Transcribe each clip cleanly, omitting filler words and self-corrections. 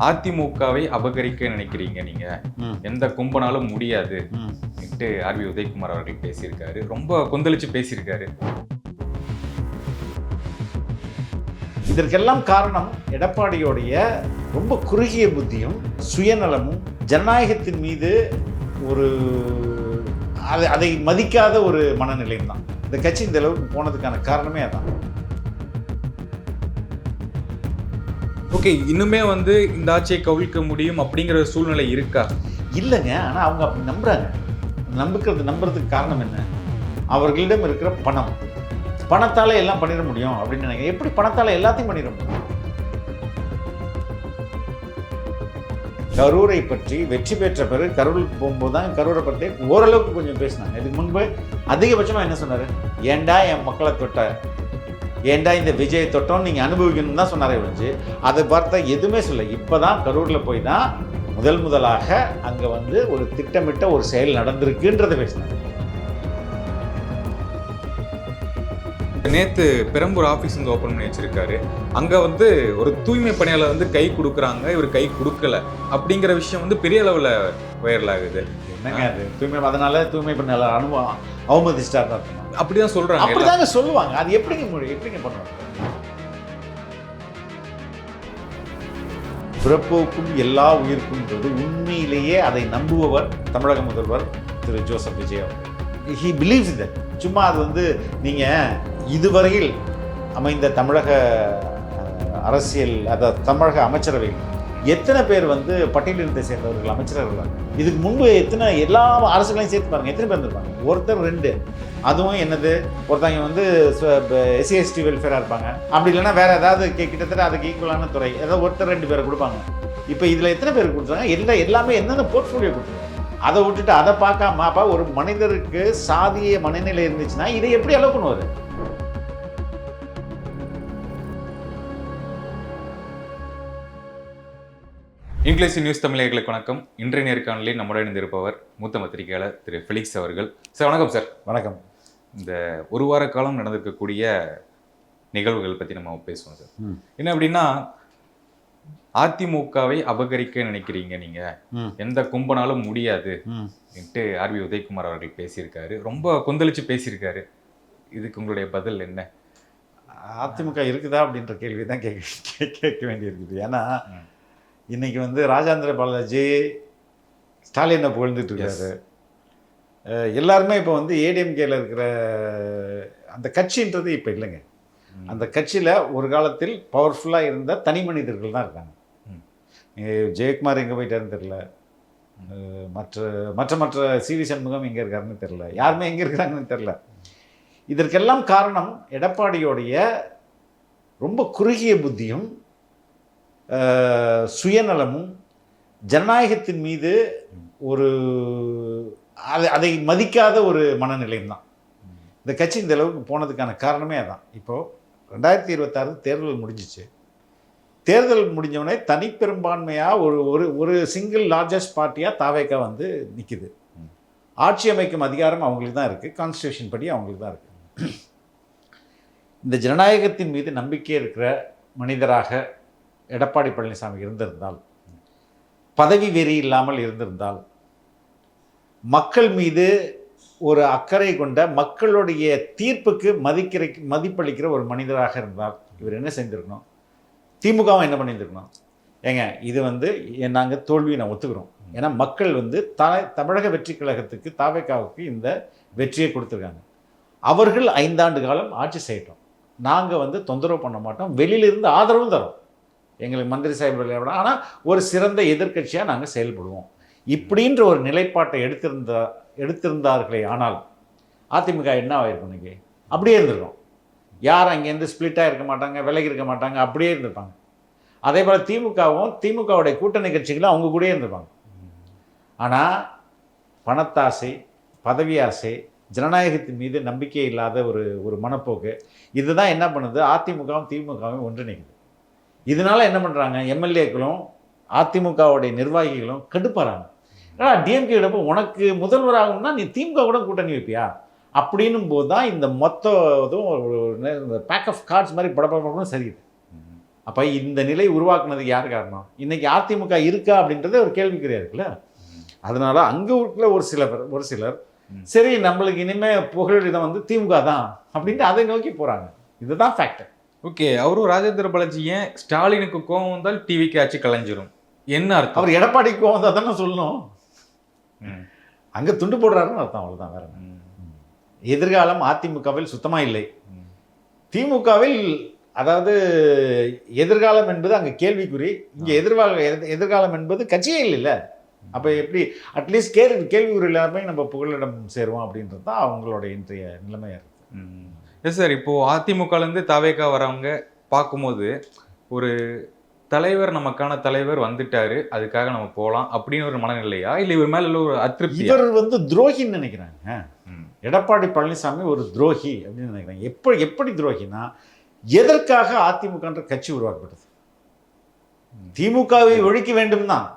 அதிமுகவை அபகரிக்க நினைக்கிறீங்க நீங்க, எந்த கும்பனாலும் முடியாது ஆர்வி உதயகுமார் அவர்கள் பேசியிருக்காரு. ரொம்ப கொந்தளிச்சு பேசியிருக்காரு. இதற்கெல்லாம் காரணம் எடப்பாடியோடைய ரொம்ப குறுகிய புத்தியும் சுயநலமும் ஜனநாயகத்தின் மீது ஒரு அதை மதிக்காத ஒரு மனநிலையும் தான். இந்த கட்சி இந்த அளவுக்கு போனதுக்கான காரணமே அதான். ஓகே, இன்னுமே இந்த ஆட்சியை கவிழ்க்க முடியும் அப்படிங்கிற சூழ்நிலை இருக்கா? இல்லைங்க. ஆனால் அவங்க அப்படி நம்புறாங்க. நம்புறதுக்கு காரணம் என்ன? அவர்களிடம் இருக்கிற பணம். பணத்தால் எல்லாம் பண்ணிட முடியும் அப்படின்னு நினைக்கிறேன். எப்படி பணத்தால் எல்லாத்தையும் பண்ணிட முடியும்? கரூரை பற்றி வெற்றி பெற்ற பிறகு கரூருக்கு போகும்போது தான் கரூரை பற்றி ஓரளவுக்கு கொஞ்சம் பேசினாங்க. இதுக்கு முன்பு அதிகபட்சமாக என்ன சொன்னார்? ஏண்டா என் மக்களை தொட்ட, ஏண்டா இந்த விஜயை தொட்டோன்னு நீங்கள் அனுபவிக்கணும்னு தான் சொன்னாரே ஒழிஞ்சு அதை பார்த்தா எதுவுமே சொல்ல. இப்போ தான் கரூரில் போய் தான் முதலாக அங்கே ஒரு திட்டமிட்ட ஒரு செயல் நடந்திருக்குன்றதை பேசினாங்க. நேற்று பெரம்பூர் ஆஃபீஸ் ஓப்பன் பண்ணி வச்சிருக்காரு. அங்கே ஒரு தூய்மை பணியாளர் கை கொடுக்குறாங்க, இவர் கை கொடுக்கல அப்படிங்கிற விஷயம் பெரிய அளவில் வைரல் ஆகுது. என்னங்க அது தூய்மை, அதனால தூய்மை பணியாளர் அவமதிச்சிட்டார் அப்படிதான் சொல்றாங்க. அப்படிதாங்க சொல்லுவாங்க. அது எப்படிங்க பண்ணுவாங்க? பிறப்போக்கும் எல்லா உயிர்க்கும்ன்றது உண்மையிலேயே அதை நம்புபவர் தமிழக முதல்வர் திரு ஜோசப் விஜய் அவர்கள். He believes it. சும்மா அது நீங்கள் இதுவரையில் அமைந்த தமிழக அரசியல், அதாவது தமிழக அமைச்சரவையில் எத்தனை பேர் பட்டியலினத்தை சேர்ந்தவர்கள் அமைச்சர்கள்? இதுக்கு முன்பு எல்லா அரசுகளையும் சேர்த்து பாருங்க, எத்தனை பேர் இருந்திருப்பாங்க? ஒருத்தர் ரெண்டு. அதுவும் என்னது, ஒருத்தவங்க SC/ST வெல்ஃபேராக இருப்பாங்க, அப்படி இல்லைன்னா வேற ஏதாவது கிட்டத்தட்ட அதுக்கு ஈக்குவலான துறை, ஏதாவது ஒருத்தர் ரெண்டு பேரை கொடுப்பாங்க. இப்போ இதில் எத்தனை பேர் கொடுத்துருக்காங்க? எல்லாமே என்னென்ன போர்ட்ஃபோலியோ கொடுத்துருக்காங்க. அதை விட்டுட்டு அதை பார்க்காம அப்போ ஒரு மனிதருக்கு சாதிய மனநிலை இருந்துச்சுன்னா இதை எப்படி அலோவ் பண்ணுவார்? இங்கிலீஷ் நியூஸ் தமிழர்களுக்கு வணக்கம். இன்றைய நேர்காணலில் நம்முடன் இணைந்திருப்பவர் மூத்த பத்திரிகையாளர் திரு ஃபெலிக்ஸ் அவர்கள். சார் வணக்கம். சார் வணக்கம். இந்த ஒரு வார காலம் நடந்திருக்கக்கூடிய நிகழ்வுகள் பற்றி நம்ம பேசுவோம் சார். என்ன அப்படின்னா, அதிமுகவை அபகரிக்க நினைக்கிறீங்க நீங்க, எந்த கும்பனாலும் முடியாது ஆர்வி உதயகுமார் அவர்கள் பேசியிருக்காரு. ரொம்ப கொந்தளிச்சு பேசியிருக்காரு. இதுக்கு உங்களுடைய பதில் என்ன? அதிமுக இருக்குதா அப்படின்ற கேள்வி தான் கேட்க வேண்டியிருக்குது. ஏன்னா இன்னைக்கு ராஜேந்திர பாலாஜி ஸ்டாலினை புகழ்ந்துட்டு இருக்காரு. எல்லாருமே இப்போ ஏடிஎம்கேல இருக்கிற அந்த கட்சின்றது இப்போ இல்லைங்க. அந்த கட்சியில் ஒரு காலத்தில் பவர்ஃபுல்லாக இருந்த தனி மனிதர்கள் தான் இருக்காங்க. ஜெயக்குமார் எங்கே போயிட்டாருன்னு தெரில, மற்ற சிவி சண்முகம் எங்கே இருக்காருன்னு தெரில, யாருமே எங்கே இருக்கிறாங்கன்னு தெரில. இதற்கெல்லாம் காரணம் எடப்பாடியோடைய ரொம்ப குறுகிய புத்தியும் சுயநலமும் ஜனநாயகத்தின் மீது ஒரு அதை மதிக்காத ஒரு மனநிலையும் தான். இந்த கட்சி இந்த அளவுக்கு போனதுக்கான காரணமே அதான். இப்போது 2026 தேர்தல் முடிஞ்சிச்சு. தேர்தல் முடிஞ்சவொடனே தனிப்பெரும்பான்மையாக ஒரு சிங்கிள் லார்ஜஸ்ட் பார்ட்டியாக தாவேக்கா நிற்கிது. ஆட்சி அமைக்கும் அதிகாரம் அவங்களுக்கு தான் இருக்குது. கான்ஸ்டியூஷன் படி அவங்களுக்கு தான் இருக்குது. இந்த ஜனநாயகத்தின் மீது நம்பிக்கை இருக்கிற மனிதராக எடப்பாடி பழனிசாமி இருந்திருந்தால், பதவி வெறி இல்லாமல் இருந்திருந்தால், மக்கள் மீது ஒரு அக்கறை கொண்ட, மக்களுடைய தீர்ப்புக்கு மதிப்பளிக்கிற ஒரு மனிதராக இருந்தால் இவர் என்ன செஞ்சிருக்கணும்? திமுகவும் என்ன பண்ணியிருக்கணும்? ஏங்க இது நாங்கள் தோல்வியை நான் ஒத்துக்கிறோம். ஏன்னா மக்கள் தமிழக வெற்றி கழகத்துக்கு, தாவேக்காவுக்கு இந்த வெற்றியை கொடுத்துருக்காங்க. அவர்கள் 5 ஆண்டு காலம் ஆட்சி செய்யட்டும், நாங்கள் தொந்தரவு பண்ண மாட்டோம், வெளியிலிருந்து ஆதரவும் தரோம், எங்களுக்கு மந்திரி சாஹிப் விளையாட, ஆனால் ஒரு சிறந்த எதிர்க்கட்சியாக நாங்கள் செயல்படுவோம் இப்படின்ற ஒரு நிலைப்பாட்டை எடுத்திருந்தார்களே ஆனால் அதிமுக என்ன ஆகிருக்கும்? இன்னைக்கு அப்படியே இருந்திருக்கும். யார் அங்கேருந்து ஸ்பிளிட்டாக இருக்க மாட்டாங்க, விலகி இருக்க மாட்டாங்க, அப்படியே இருந்திருப்பாங்க. அதே போல் திமுகவுடைய கூட்டணி கட்சிகளும் அவங்க கூடயே இருந்திருப்பாங்க. ஆனால் பணத்தாசை, பதவி ஆசை, ஜனநாயகத்தின் மீது நம்பிக்கை இல்லாத ஒரு மனப்போக்கு, இதுதான் என்ன பண்ணுது? அதிமுகவும் திமுகவும் ஒன்றிணைக்குது. இதனால் என்ன பண்ணுறாங்க? எம்எல்ஏக்களும் அதிமுகவுடைய நிர்வாகிகளும் கடுப்பாறாங்க. ஏன்னா டிஎம்கே இடப்போ உனக்கு முதல்வர் ஆகணும்னா நீ திமுக கூட கூட்டணி வைப்பியா அப்படின்னும் போது தான் இந்த மொத்த இதுவும் பேக் ஆஃப் கார்ட்ஸ் மாதிரி படப்படப்படும் சரியுது. அப்போ இந்த நிலை உருவாக்குனதுக்கு யார் காரணம்? இன்னைக்கு அதிமுக இருக்கா அப்படின்றத ஒரு கேள்விக்குறியா இருக்குல்ல. அதனால அங்கே இருக்கிற ஒரு சிலர் சரி நம்மளுக்கு இனிமே புகழிடம் வந்து திமுக தான் அப்படின்ட்டு அதை நோக்கி போறாங்க. இதுதான் ஃபேக்ட். ஓகே, அவரும் ராஜேந்திர பாலாஜி ஏன் ஸ்டாலினுக்கு கோவம் வந்தால் டிவிக்கு ஆட்சி கலைஞ்சிரும் என்ன அர்த்தம்? அவர் எடப்பாடிக்கு கோவம் தான் தானே சொல்லணும். ம். அங்கே துண்டு போடுறாருன்னு அர்த்தம், அவ்வளோதான். வேற என்ன? எதிர்காலம் அதிமுகவில் சுத்தமா இல்லை. திமுகவில் அதாவது எதிர்காலம் என்பது அங்கே கேள்விக்குறி. இங்கே எதிர்காலம் என்பது கட்சியே இல்லைல்ல. அப்போ எப்படி அட்லீஸ்ட் கேள்விக்குறி எல்லாமே நம்ம புகலிடம் சேருவோம் அப்படின்றது தான் அவங்களோட இன்றைய நிலைமையாக இருக்குது. எஸ் சார், இப்போது அதிமுகலேருந்து தாவேக்கா வரவங்க பார்க்கும்போது ஒரு தலைவர், நமக்கான தலைவர் வந்துட்டாரு, அதுக்காக நம்ம போகலாம் அப்படின்னு ஒரு மனநிலையா, இல்லை இவர் மேலே ஒரு அதிருப்தி? இவர் வந்து துரோகின்னு நினைக்கிறாங்க. எடப்பாடி பழனிசாமி ஒரு துரோகி அப்படின்னு நினைக்கிறாங்க. எப்படி துரோகினா, எதற்காக அதிமுகன்ற கட்சி உருவாக்கப்பட்டது? திமுகவை ஒழிக்க வேண்டும் தான்.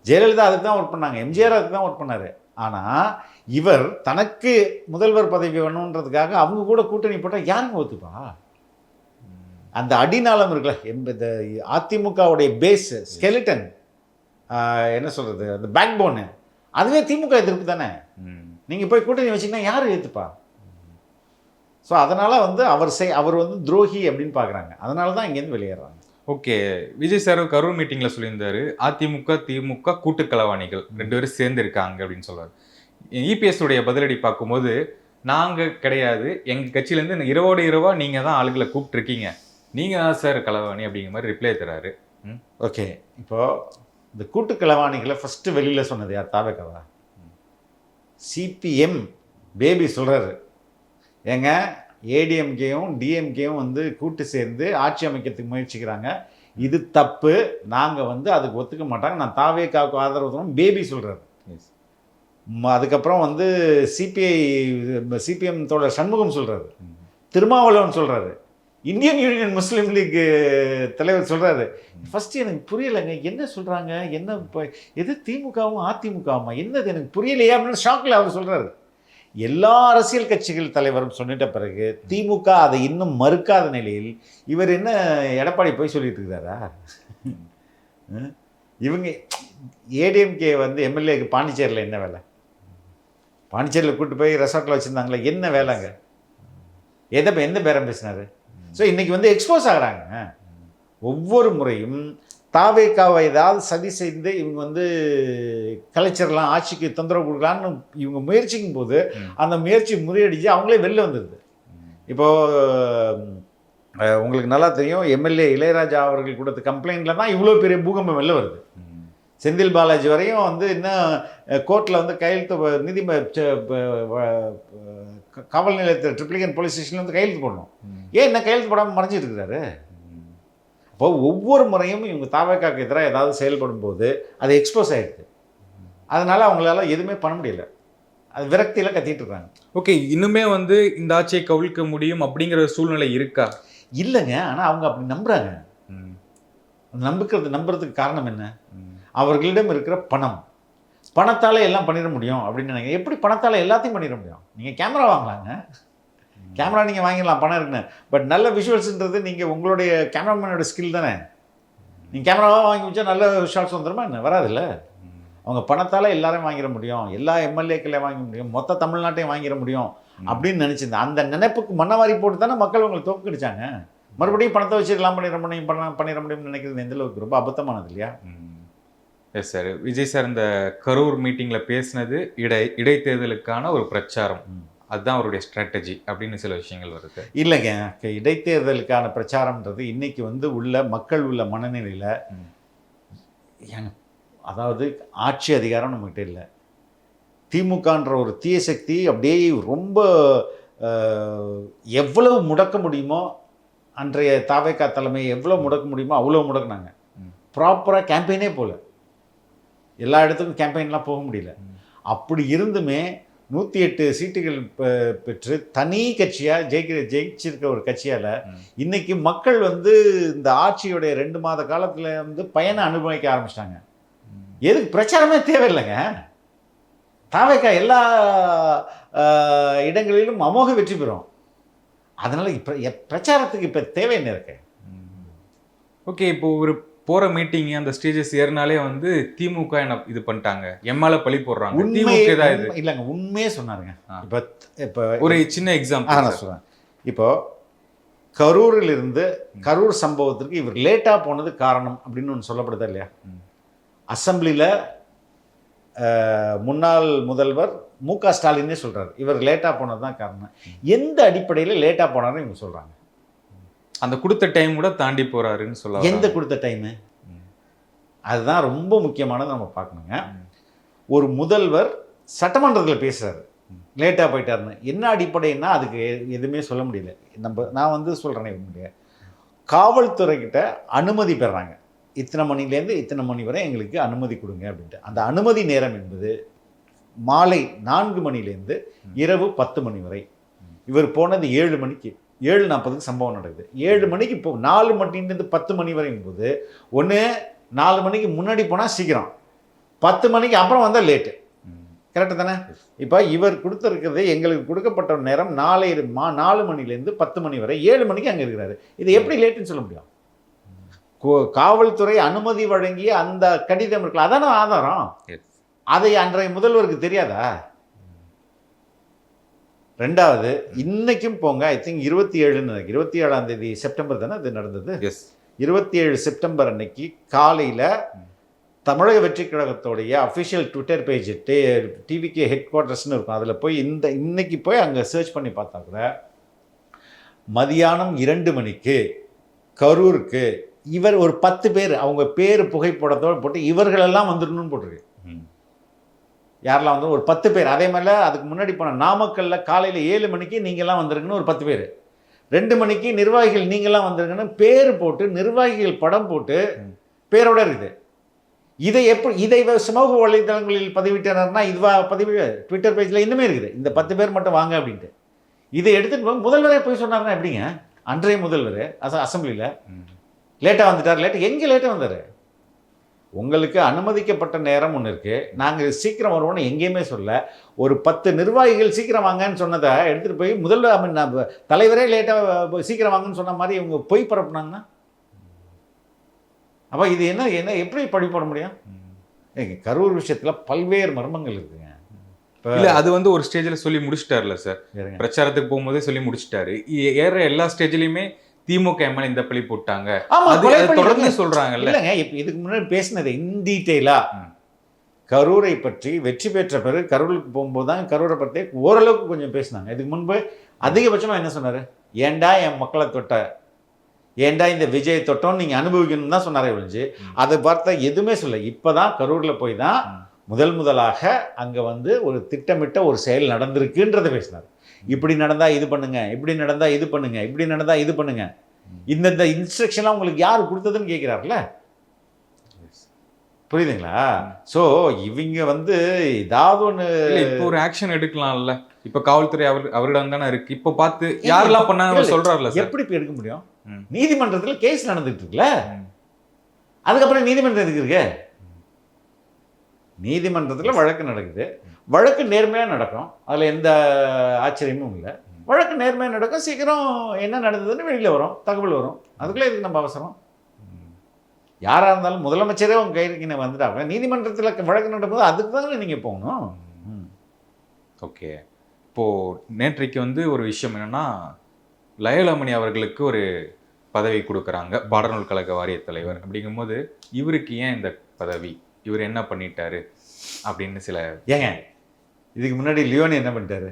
ஜெயலலிதா அதுக்கு தான் ஒர்க் பண்ணாங்க, எம்ஜிஆர் அதுக்கு தான் ஒர்க் பண்ணாரு. ஆனால் இவர் தனக்கு முதல்வர் பதவி வேணுன்றதுக்காக அவங்க கூட கூட்டணி போட்டால் யாருங்க ஒத்துப்பா? அந்த அடிநாளம் இருக்குல்ல, இந்த அதிமுகவுடைய பேஸ் ஸ்கெலிட்டன், என்ன சொல்கிறது, அந்த பேக் போனு, அதுவே திமுக எதிர்ப்பு தானே. நீங்கள் போய் கூட்டணி வச்சிங்கன்னா யார் ஏற்றுப்பா? ஸோ அதனால் வந்து அவர் வந்து துரோகி அப்படின்னு பார்க்குறாங்க. அதனால தான் இங்கேருந்து வெளியேறாங்க. ஓகே, விஜய் சார் கரூர் மீட்டிங்கில் சொல்லியிருந்தாரு, அதிமுக திமுக கூட்டு களவாணிகள் 2 பேரும் சேர்ந்து இருக்காங்க அப்படின்னு சொல்றாரு. இபிஎஸ் உடைய பதிலடி பார்க்கும்போது, நாங்கள் கிடையாது, எங்கள் கட்சியிலேருந்து இரவோடு இரவாக நீங்கள் தான் ஆளுகளை கூப்பிட்டுருக்கீங்க, நீங்கள் தான் சார் களவாணி அப்படிங்கிற மாதிரி ரிப்ளை தராரு. ஓகே, இப்போது இந்த கூட்டு களவாணிகளை ஃபஸ்ட்டு வெளியில் சொன்னது யார்? தாவேக்காவா? சிபிஎம் பேபி சொல்கிறாரு, ஏங்க ஏடிஎம்கேயும் டிஎம்கேயும் வந்து கூட்டு சேர்ந்து ஆட்சி அமைக்கிறதுக்கு முயற்சிக்கிறாங்க, இது தப்பு, நாங்கள் வந்து அதுக்கு ஒத்துக்க மாட்டாங்க, நான் தாவேக்காவுக்கு ஆதரவு தரோம் பேபி சொல்கிறாரு. அதுக்கப்புறம் வந்து சிபிஎம் தோழர் சண்முகம் சொல்கிறாரு, திருமாவளவன் சொல்கிறாரு, இந்தியன் யூனியன் முஸ்லீம் லீக் தலைவர் சொல்கிறாரு. ஃபஸ்ட்டு எனக்கு புரியலைங்க, என்ன சொல்கிறாங்க, என்ன இப்போ எது திமுகவும் அதிமுகவுமா, என்னது எனக்கு புரியலையா அப்படின்னு ஷாக்கில் அவர் சொல்கிறாரு. எல்லா அரசியல் கட்சிகள் தலைவரும் சொல்லிட்ட பிறகு திமுக அதை இன்னும் மறுக்காத நிலையில் இவர் என்ன எடப்பாடி போய் சொல்லிட்டு இருக்கிறாரா? இவங்க ஏடிஎம்கே வந்து எம்எல்ஏக்கு பாண்டிச்சேரியில் என்ன வேலை? பாண்டிச்சேரியில் கூப்பிட்டு போய் ரெசார்ட்டில் வச்சுருந்தாங்களே, என்ன வேலைங்க? எந்த பேரம் பேசினார்? ஸோ இன்றைக்கி வந்து எக்ஸ்போஸ் ஆகிறாங்க. ஒவ்வொரு முறையும் தாவேக்காவை ஏதாவது சதி செய்து இவங்க வந்து கலைச்சர்லாம், ஆட்சிக்கு தொந்தரவு கொடுக்கலான்னு இவங்க முயற்சிக்கும் போது அந்த முயற்சி முறியடிச்சு அவங்களே வெளில வந்துடுது. இப்போது உங்களுக்கு நல்லா தெரியும், எம்எல்ஏ இளையராஜா அவர்கள் கொடுத்த கம்ப்ளைண்ட்டில் தான் இவ்வளோ பெரிய பூகம்பம் வெளில வருது. செந்தில் பாலாஜி வரையும் வந்து இன்னும் கோர்ட்டில் வந்து கையெழுத்து காவல் நிலையத்தில் ட்ரிப்ளிகன் போலீஸ் ஸ்டேஷனில் வந்து கையெழுத்து போடணும். ஏன் என்ன கையெழுத்து போடாமல் மறைஞ்சிட்டு இருக்கிறாரு? அப்போ ஒவ்வொரு முறையும் இவங்க தாவேக்காக்கு எதிராக ஏதாவது செயல்படும் போது அது எக்ஸ்போஸ் ஆகிடுது. அதனால் அவங்களால எதுவுமே பண்ண முடியல, அது விரக்தியில் கத்திட்டு இருக்காங்க. ஓகே, இன்னுமே வந்து இந்த ஆட்சியை கவிழ்க்க முடியும் அப்படிங்கிற சூழ்நிலை இருக்கா? இல்லைங்க, ஆனால் அவங்க அப்படி நம்புகிறாங்க. நம்புறதுக்கு காரணம் என்ன? அவர்களிடம் இருக்கிற பணத்தால் எல்லாம் பண்ணிட முடியும் அப்படின்னு நினைக்கிறேன். எப்படி பணத்தால் எல்லாத்தையும் பண்ணிட முடியும்? நீங்கள் கேமரா வாங்கலாங்க, கேமரா நீங்கள் வாங்கிடலாம், பணம் இருக்குன்னு. பட் நல்ல விஷுவல்ஸுன்றது நீங்கள் உங்களுடைய கேமராமேனோட ஸ்கில் தானே. நீங்கள் கேமராவாக வாங்கி வச்சா நல்ல ஷார்ட்ஸ் வந்துடுமா என்ன? வராதில்ல. அவங்க பணத்தால் எல்லாரையும் வாங்கிட முடியும், எல்லா எம்எல்ஏக்களையும் வாங்க முடியும், மொத்த தமிழ்நாட்டையும் வாங்கிட முடியும் அப்படின்னு நினச்சிருந்தேன். அந்த நினைப்புக்கு மண்ணவாரி போட்டு தானே மக்கள் உங்களை தோக்கடிச்சாங்க. மறுபடியும் பணத்தை வச்சு எல்லாம் பண்ணிட முடியும்னு நினைக்கிறது எந்த அளவுக்கு ரொம்ப அபத்தமானது இல்லையா? எஸ் சார், விஜய் சார் இந்த கரூர் மீட்டிங்கில் பேசினது இடைத்தேர்தலுக்கான ஒரு பிரச்சாரம், அதுதான் அவருடைய ஸ்ட்ராட்டஜி அப்படின்னு சில விஷயங்கள் வருது. இல்லைங்க, இடைத்தேர்தலுக்கான பிரச்சாரம்ன்றது இன்னைக்கு வந்து மக்கள் உள்ள மனநிலையில், அதாவது ஆட்சி அதிகாரம் நம்மகிட்ட இல்லை, திமுகன்ற ஒரு தீய சக்தி அப்படியே ரொம்ப எவ்வளவு முடக்க முடியுமோ, அன்றைய தாவேக்கா தலைமையை எவ்வளோ முடக்க முடியுமோ அவ்வளோ முடக்குனாங்க. ப்ராப்பராக கேம்பெயினே போகல, எல்லா இடத்துக்கும் கேம்பெயின்லாம் போக முடியல. அப்படி இருந்துமே 108 சீட்டுகள் பெற்று தனி கட்சியாக ஜெயிச்சிருக்க ஒரு கட்சியால் இன்னைக்கு மக்கள் வந்து இந்த ஆட்சியுடைய 2 மாத காலத்தில் வந்து பயனை அனுபவிக்க ஆரம்பிச்சிட்டாங்க. எதுக்கு பிரச்சாரமே தேவையில்லைங்க. தாவேக்கா எல்லா இடங்களிலும் அமோக வெற்றி பெறும். அதனால் இப்போ பிரச்சாரத்துக்கு இப்போ தேவை என்ன இருக்கு? ஓகே, இப்போ ஒரு போற மீட்டிங் அந்த ஸ்டேஜஸ் ஏறினாலே வந்து திமுக என்ன இது பண்ணிட்டாங்க, எம்மால பழி போடுறாங்க, உண்மை திமுக தான் இது. இல்லைங்க, உண்மையே சொன்னாருங்க. ஆ. இப்போ இப்போ ஒரு சின்ன எக்ஸாம்பிள் நான் சொல்கிறேன். இப்போ கரூரிலிருந்து கரூர் சம்பவத்திற்கு இவர் லேட்டாக போனது காரணம் அப்படின்னு ஒன்று சொல்லப்படுதா இல்லையா? அசெம்பிளியில் முன்னாள் முதல்வர் மு.க. ஸ்டாலினே சொல்கிறார், இவர் லேட்டாக போனது தான் காரணம். எந்த அடிப்படையில் லேட்டாக போனார்னு இவங்க சொல்கிறாங்க? அந்த கொடுத்த டைம் கூட தாண்டி போறாருன்னு சொல்ல. எந்த கொடுத்த டைமு? அதுதான் ரொம்ப முக்கியமானது நம்ம பார்க்கணுங்க. ஒரு முதல்வர் சட்டமன்றத்தில் பேசுகிறாரு, லேட்டாக போயிட்டாருன்னு. என்ன அடிப்படைன்னா அதுக்கு எதுவுமே சொல்ல முடியல. நான் வந்து சொல்கிறேனே, காவல்துறைக்கிட்ட அனுமதி பெறாங்க, இத்தனை மணிலேருந்து இத்தனை மணி வரை எங்களுக்கு அனுமதி கொடுங்க அப்படின்ட்டு. அந்த அனுமதி நேரம் என்பது மாலை 4 மணிலேருந்து இரவு 10 மணி வரை. இவர் போனது 7 மணிக்கு, 7:40க்கு சம்பவம் நடக்குது. 7 மணிக்கு இப்போ 4 மணிலேருந்து 10 மணி வரையும் போது, ஒன்று 4 மணிக்கு முன்னாடி போனால் சீக்கிரம், 10 மணிக்கு அப்புறம் வந்தால் லேட்டு. கரெக்டு தானே? இப்போ இவர் கொடுத்துருக்கிறது, எங்களுக்கு கொடுக்கப்பட்ட நேரம் 4 மணிலேருந்து 10 மணி வரை, 7 மணிக்கு அங்கே இருக்கிறாரு. இதை எப்படி லேட்டுன்னு சொல்ல முடியும்? காவல்துறை அனுமதி வழங்கிய அந்த கடிதம் இருக்கலாம், அதான ஆதாரம். அதை அன்றைய முதல்வருக்கு தெரியாதா? ரெண்டாவது, இன்னைக்கும் போங்க, ஐ திங்க் 27ஆம் தேதி செப்டம்பர் தானே அது நடந்தது. 27 செப்டம்பர் அன்னைக்கு காலையில் தமிழக வெற்றி கழகத்தோடைய அஃபிஷியல் ட்விட்டர் பேஜ் டிவிகே ஹெட் குவார்ட்டர்ஸ்னு இருக்கும், அதில் போய் இன்னைக்கு போய் அங்கே சர்ச் பண்ணி பார்த்தா கூட மதியானம் 2 மணிக்கு கரூருக்கு இவர் ஒரு 10 பேர் அவங்க பேர் புகைப்படத்தோடு போட்டு இவர்களெல்லாம் வந்துடணும்னு போட்டிருக்கு. யாரெல்லாம் வந்து ஒரு 10 பேர். அதே மாதிரில அதுக்கு முன்னாடி போன நாமக்கல்லில் காலையில் 7 மணிக்கு நீங்கள்லாம் வந்துருங்கன்னு ஒரு 10 பேர், 2 மணிக்கு நிர்வாகிகள் நீங்கள்லாம் வந்துருங்கன்னு பேர் போட்டு நிர்வாகிகள் படம் போட்டு பேரோட இருக்குது. இதை சமூக வலைதளங்களில் பதிவிட்டனர்னா இதுவா பதிவு ட்விட்டர் பேஜில் இன்னுமே இருக்குது, இந்த 10 பேர் மட்டும் வாங்க அப்படின்ட்டு. இதை எடுத்துகிட்டு போய் முதல்வரே போய் சொன்னார்னா எப்படிங்க? அன்றைய முதல்வர் அசெம்பிளியில் லேட்டாக வந்துட்டார். எங்கே லேட்டாக வந்தார்? உங்களுக்கு அனுமதிக்கப்பட்ட நேரம் ஒன்று இருக்குது, நாங்கள் சீக்கிரம் வருவோன்னு எங்கேயுமே சொல்ல. ஒரு 10 நிர்வாகிகள் சீக்கிரம் வாங்கன்னு சொன்னதை எடுத்துகிட்டு போய் முதல்வர் தலைவரே லேட்டாக சீக்கிரம் வாங்கன்னு சொன்ன மாதிரி இவங்க பொய் பரப்புனாங்கன்னா அப்போ இது என்ன எப்படி படிப்பட முடியும்? கரூர் விஷயத்தில் பல்வேறு மர்மங்கள் இருக்குங்க. இல்லை, அது வந்து ஒரு ஸ்டேஜில் சொல்லி முடிச்சிட்டார்ல சார், பிரச்சாரத்துக்கு போகும்போதே சொல்லி முடிச்சிட்டாரு. ஏற எல்லா ஸ்டேஜ்லையுமே திமுக எம்எல்ஏ இந்த பழி போட்டாங்க, தொடர்ந்து சொல்றாங்கல்ல. இல்லைங்க, இப்போ இதுக்கு முன்னாடி பேசினது இன் டீட்டெயிலா கரூரை பற்றி வெற்றி பெற்ற பிறகு கரூருக்கு போகும்போது தான் கரூரை பற்றி ஓரளவுக்கு கொஞ்சம் பேசினாங்க. இதுக்கு முன்பு அதிகபட்சமாக என்ன சொன்னார்? ஏண்டா என் மக்களை தொட்ட, ஏண்டா இந்த விஜய் தொட்டோன்னு நீங்கள் அனுபவிக்கணும்னு தான் சொன்னாரே ஒழிஞ்சு அதை பார்த்தா எதுவுமே சொல்ல. இப்போ தான் கரூரில் போய் தான் முதலாக அங்கே வந்து ஒரு திட்டமிட்ட ஒரு செயல் நடந்திருக்குன்றதை பேசினார். இப்படி நடந்தால் இது பண்ணுங்க, இப்படி நடந்தால் இது பண்ணுங்க, இப்படி நடந்தால் இது பண்ணுங்க, இந்த இன்ஸ்ட்ரக்ஷன்லாம் உங்களுக்கு யார் கொடுத்ததுன்னு கேட்குறாருல. புரியுதுங்களா? ஸோ இவங்க வந்து ஏதாவது ஒன்று இப்போ ஒரு ஆக்ஷன் எடுக்கலாம்ல. இப்போ காவல்துறை அவரிடம் தானே இருக்கு, இப்போ பார்த்து யாரெல்லாம் பண்ணாங்க சொல்றாருல. எப்படி இப்போ எடுக்க முடியும்? நீதிமன்றத்தில் கேஸ் நடந்துட்டு இருக்குல்ல, அதுக்கப்புறம் நீதிமன்றம் எதுக்கு இருக்கு? நீதிமன்றத்தில் வழக்கு நடக்குது, வழக்கு நேர்மையாக நடக்கும், அதில் எந்த ஆச்சரியமும் இல்லை. வழக்கு நேர்மையாக நடக்கும், சீக்கிரம் என்ன நடந்ததுன்னு வெளியில் வரும், தகவல் வரும். அதுக்குள்ளே இதுக்கு நம்ம அவசரம். யாராக இருந்தாலும் முதலமைச்சரே உங்கள் கைக்கு வந்துட்டாங்க, நீதிமன்றத்தில் வழக்கு நடக்கும்போது அதுக்கு தானே நீங்கள் போகணும். ஓகே, இப்போது நேற்றைக்கு வந்து ஒரு விஷயம் என்னென்னா, லயோலா மணி அவர்களுக்கு ஒரு பதவி கொடுக்குறாங்க, பாடநூல் கழக வாரிய தலைவர். அப்படிங்கும்போது இவருக்கு ஏன் இந்த பதவி, இவர் என்ன பண்ணிட்டாரு அப்படின்னு சில. ஏங்க இதுக்கு முன்னாடி லியோனி என்ன பண்ணிட்டாரு?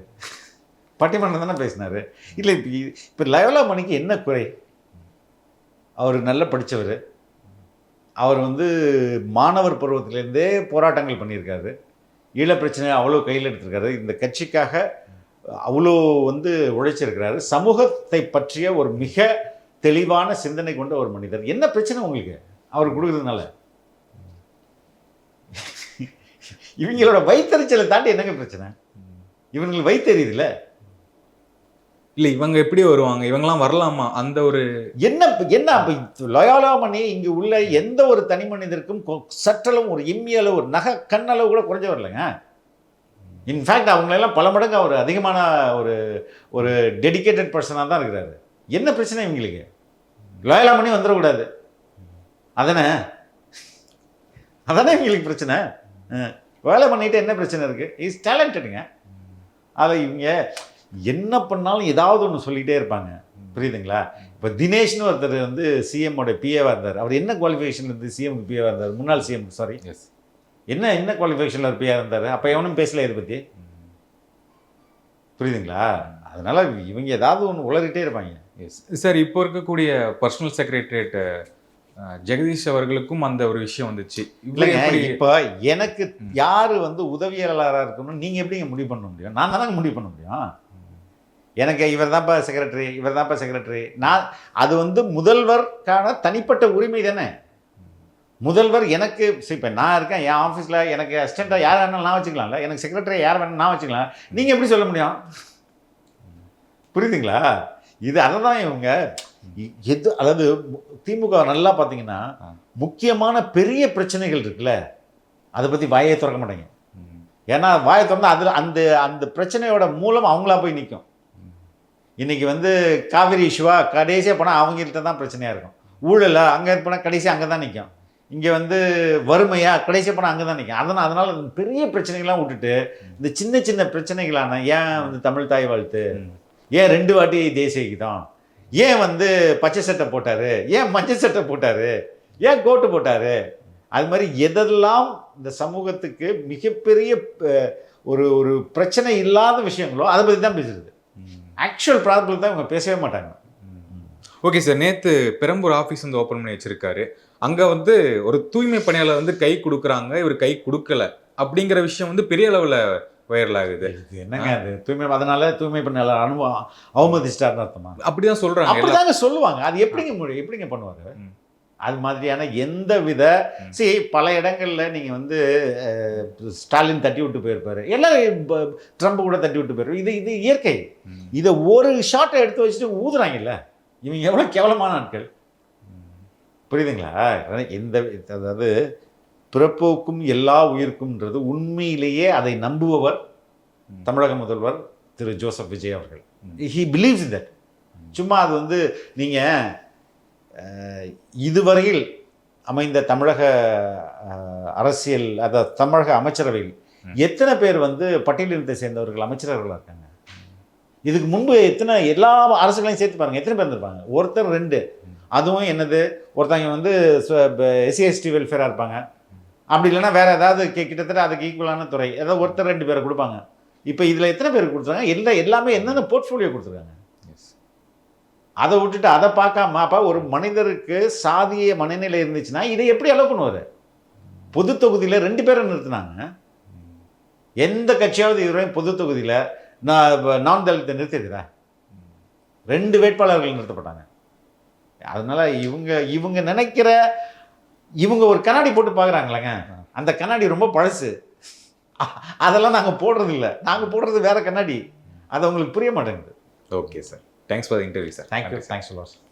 பட்டிமன்றம் தானே பேசினார். இல்லை இப்போ லயோலா மணிக்கு என்ன குறை? அவர் நல்லா படித்தவர், அவர் வந்து மாணவர் பருவத்திலேருந்தே போராட்டங்கள் பண்ணியிருக்காரு, ஈழ பிரச்சனையை அவ்வளோ கையில் எடுத்திருக்காரு, இந்த கட்சிக்காக அவ்வளோ வந்து உழைச்சிருக்கிறாரு, சமூகத்தை பற்றிய ஒரு மிக தெளிவான சிந்தனை கொண்ட ஒரு மனிதர். என்ன பிரச்சனை உங்களுக்கு அவர் கொடுக்குறதுனால? இவங்களோட வயிற்றறிச்சலை தாண்டி என்னங்க பிரச்சனை? இவங்களுக்கு வயிற்றறியுதுல. இல்லை, இவங்க எப்படி வருவாங்க, இவங்கெல்லாம் வரலாமா? அந்த ஒரு என்ன அப்போ லயோலா மணி இங்கே உள்ள எந்த ஒரு தனி மனிதருக்கும் சற்றளவு ஒரு இம்மியளவு ஒரு நகை கண்ணளவு கூட குறைஞ்ச வரலைங்க. இன்ஃபேக்ட் அவங்களெல்லாம் பல மடங்கு அவர் அதிகமான ஒரு டெடிக்கேட்டட் பர்சனாக தான் இருக்கிறாரு. என்ன பிரச்சனை இவங்களுக்கு? லயோலா மணி வந்துடக்கூடாது, அதானே அதானே எங்களுக்கு பிரச்சனை. வேலை பண்ணிட்டு என்ன பிரச்சனை இருக்கு? இஸ் டேலண்டடுங்க. அதை இவங்க என்ன பண்ணாலும் ஏதாவது ஒன்று சொல்லிகிட்டே இருப்பாங்க. புரியுதுங்களா? இப்போ தினேஷ்னு ஒருத்தர் வந்து சிஎம்மோட பிஏவாக இருந்தார். அவர் என்ன குவாலிஃபிகேஷன் இருந்து சிஎம்க்கு பிஏவாக இருந்தார்? முன்னாள் சிஎம், சாரி, எஸ். என்ன குவாலிஃபிகேஷனில் ஒரு பிஏவாக இருந்தார்? அப்போ எவனும் பேசல இதை பற்றி. புரியுதுங்களா? அதனால இவங்க ஏதாவது ஒன்று உளறிட்டே இருப்பாங்க. எஸ் சார், இப்போ இருக்கக்கூடிய பர்சனல் செக்ரட்டரியேட் ஜெகதீஷ் அவர்களுக்கும் அந்த ஒரு விஷயம் வந்துச்சு. இல்லைங்க, இப்போ எனக்கு யார் வந்து உதவியாளராக இருக்கணும்னு நீங்கள் எப்படிங்க முடிவு பண்ண முடியும்? நான் தானே முடிவு பண்ண முடியும். எனக்கு இவர் தான்ப்பா செக்ரட்டரி, இவர் தான்ப்பா செக்ரட்டரி. நான் அது வந்து முதல்வருக்கான தனிப்பட்ட உரிமை தானே. முதல்வர் எனக்கு இப்போ நான் இருக்கேன், என் ஆஃபீஸில் எனக்கு அசிஸ்டண்ட்டாக யார் வேணாலும் நான் வச்சுக்கலாம்ல, எனக்கு செக்ரட்டரி யார் வேணாலும் நான் வச்சுக்கலாம். நீங்கள் எப்படி சொல்ல முடியும்? புரியுதுங்களா? இது அதை தான் இவங்க எது, அதாவது திமுக நல்லா பார்த்தீங்கன்னா முக்கியமான பெரிய பிரச்சனைகள் இருக்குல்ல, அதை பற்றி வாயை திறக்க மாட்டாங்க. ஏன்னா வாயை திறந்தா அதில் அந்த அந்த பிரச்சனையோட மூலம் அவங்களா போய் நிற்கும். இன்றைக்கி வந்து காவிரி இஷ்யூவா கடைசியாக போனால் அவங்கள்ட்ட தான் பிரச்சனையாக இருக்கும். ஊழலா அங்கே போனால் கடைசியாக அங்கே தான் நிற்கும். இங்கே வந்து வறுமையா கடைசியாக போனால் அங்கே தான் நிற்கும். அதனால் பெரிய பிரச்சனைகள்லாம் விட்டுட்டு இந்த சின்ன சின்ன பிரச்சனைகளான ஏன் வந்து தமிழ் தாய் வாழ்த்து, ஏன் 2 வாட்டி தேசிய கீதம், ஏன் வந்து பச்சை சட்டை போட்டார், ஏன் மஞ்சள் சட்டை போட்டார், ஏன் கோட்டு போட்டார், அது மாதிரி எதெல்லாம் இந்த சமூகத்துக்கு மிகப்பெரிய ஒரு ஒரு பிரச்சனை இல்லாத விஷயங்களோ அதை பற்றி தான் பேசுறது. ஆக்சுவல் ப்ராப்ளம் தான் இவங்க பேசவே மாட்டாங்க. ஓகே சார், நேற்று பெரம்பூர் ஆஃபீஸ் வந்து ஓப்பன் பண்ணி வச்சிருக்காரு. அங்கே வந்து ஒரு தூய்மை பணியாளர் வந்து கை கொடுக்குறாங்க, இவர் கை கொடுக்கல அப்படிங்கிற விஷயம் வந்து பெரிய அளவில் வைரல் ஆகுது. என்னங்க அது தூய்மை, அதனால தூய்மை பணியாளர் அவமதிச்சிட்டாருன்னு அர்த்தமா? அப்படிதான் சொல்றாங்க. அப்படிதாங்க சொல்லுவாங்க. அது எப்படிங்க பண்ணுவாங்க? அது மாதிரியான எந்த வித பல இடங்கள்ல நீங்க வந்து ஸ்டாலின் தட்டி விட்டு போயிருப்பாரு, எல்லாரும் ட்ரம்ப் கூட தட்டி விட்டு போயிருப்பாரு. இது இயற்கை. இதை ஒரு ஷாட்டை எடுத்து வச்சுட்டு ஊதுறாங்கல்ல, இவங்க எவ்வளவு கேவலமான ஆட்கள். புரியுதுங்களா? எந்த, அதாவது பிறப்போக்கும் எல்லா உயிர்க்கும்ன்றது உண்மையிலேயே அதை நம்புபவர் தமிழக முதல்வர் திரு ஜோசப் விஜய் அவர்கள். He believes in that. சும்மா அது வந்து நீங்கள் இதுவரையில் அமைந்த தமிழக அரசியல், அதாவது தமிழக அமைச்சரவையில் எத்தனை பேர் வந்து பட்டியலினத்தை சேர்ந்தவர்கள் அமைச்சரவர்களாக இருக்காங்க? இதுக்கு முன்பு எல்லா அரசுகளையும் சேர்த்து பாருங்கள், எத்தனை பேர் இருந்திருப்பாங்க? ஒருத்தர் 2. அதுவும் என்னது, ஒருத்தங்க வந்து SC/ST வெல்ஃபேராக இருப்பாங்க, அப்படி இல்லைன்னா வேறு ஏதாவது கிட்டத்தட்ட அதுக்கு ஈக்குவலான துறை, ஏதாவது ஒருத்தர் 2 பேரை கொடுப்பாங்க. இப்போ இதில் எத்தனை பேர் கொடுத்துருக்காங்க? எல்லாமே என்னென்ன போர்ட்ஃபோலியோ கொடுத்துருக்காங்க. அதை விட்டுட்டு அதை பார்க்காம, அப்போ ஒரு மனிதருக்கு சாதிய மனநிலை இருந்துச்சுன்னா இதை எப்படி அலோவ் பண்ணுவார்? பொது தொகுதியில் 2 பேரை நிறுத்தினாங்க. எந்த கட்சியாவது இதுவரையும் பொது தொகுதியில் நான் தலித்தை நிறுத்திருக்கிறேன்? 2 வேட்பாளர்கள் நிறுத்தப்பட்டாங்க. அதனால இவங்க நினைக்கிற, இவங்க ஒரு கண்ணாடி போட்டு பார்க்குறாங்களேங்க, அந்த கண்ணாடி ரொம்ப பழசு. அதெல்லாம் நாங்கள் போடுறது இல்லை, நாங்கள் போடுறது வேற கண்ணாடி. அது அவங்களுக்கு புரிய மாட்டேங்குது. Okay sir, thanks for the interview sir. Thank you, thanks for வாட்சிங்.